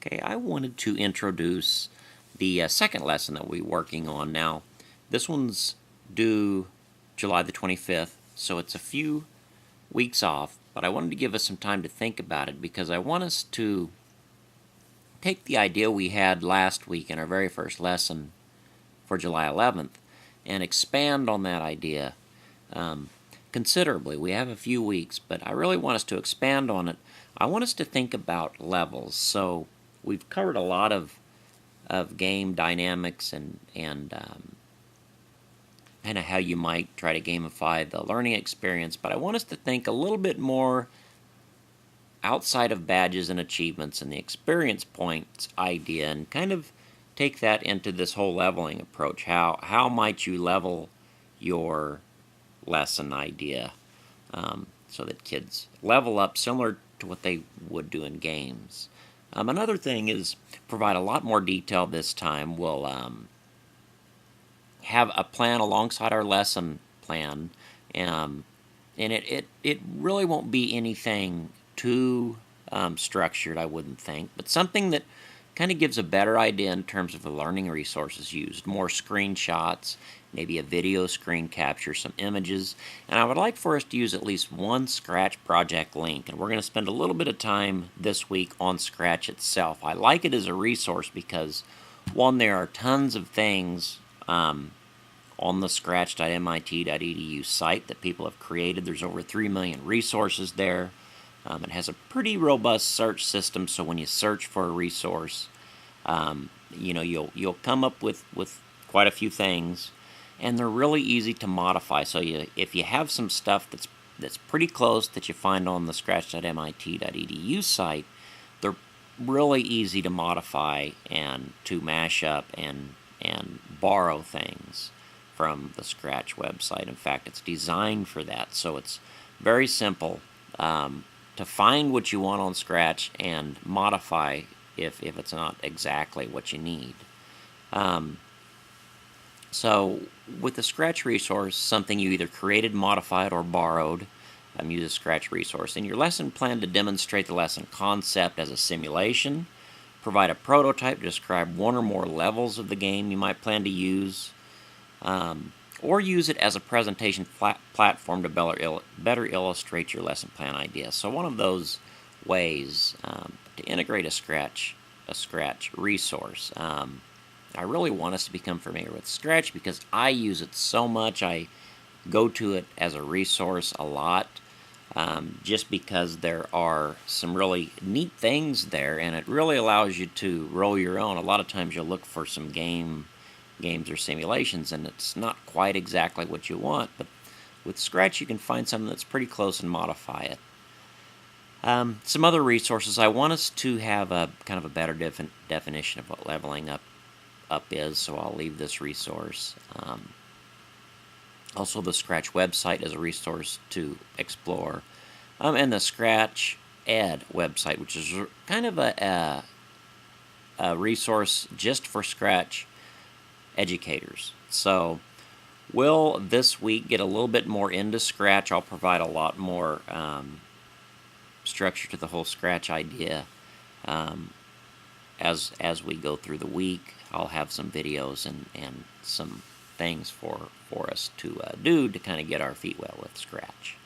Okay, I wanted to introduce the second lesson that we're working on now. This one's due July the 25th, so it's a few weeks off, but I wanted to give us some time to think about it because I want us to take the idea we had last week in our very first lesson for July 11th and expand on that idea considerably. We have a few weeks, but I really want us to expand on it. I want us to think about levels. So we've covered a lot of game dynamics and kind of how you might try to gamify the learning experience, but I want us to think a little bit more outside of badges and achievements and the experience points idea and kind of take that into this whole leveling approach. How might you level your lesson idea so that kids level up similar to what they would do in games. Another thing is provide a lot more detail this time. We'll have a plan alongside our lesson plan, and it really won't be anything too structured, I wouldn't think, but something that kind of gives a better idea in terms of the learning resources used, more screenshots, maybe a video screen capture, some images, and I would like for us to use at least one Scratch project link, and we're going to spend a little bit of time this week on Scratch itself. I like it as a resource because, one, there are tons of things on the scratch.mit.edu site that people have created. There's over 3 million resources there. It has a pretty robust search system, so when you search for a resource, you'll come up with quite a few things, and they're really easy to modify. So if you have some stuff that's pretty close that you find on the scratch.mit.edu site, they're really easy to modify and to mash up and borrow things from the Scratch website. In fact, it's designed for that, so it's very simple to find what you want on Scratch and modify if it's not exactly what you need. So with the Scratch resource, something you either created, modified, or borrowed, use a Scratch resource. In your lesson plan to demonstrate the lesson concept as a simulation, provide a prototype to describe one or more levels of the game you might plan to use, or use it as a presentation platform to better illustrate your lesson plan idea. So one of those ways to integrate a Scratch resource. I really want us to become familiar with Scratch because I use it so much. I go to it as a resource a lot just because there are some really neat things there, and it really allows you to roll your own. A lot of times you'll look for some games or simulations, and it's not quite exactly what you want, but with Scratch you can find something that's pretty close and modify it. Some other resources. I want us to have a kind of a better definition of what leveling up is, so I'll leave this resource. Also, the Scratch website is a resource to explore, and the Scratch Ed website, which is kind of a resource just for Scratch educators. So we'll this week get a little bit more into Scratch. I'll provide a lot more structure to the whole Scratch idea as we go through the week. I'll have some videos and some things for us to do to kind of get our feet wet with Scratch.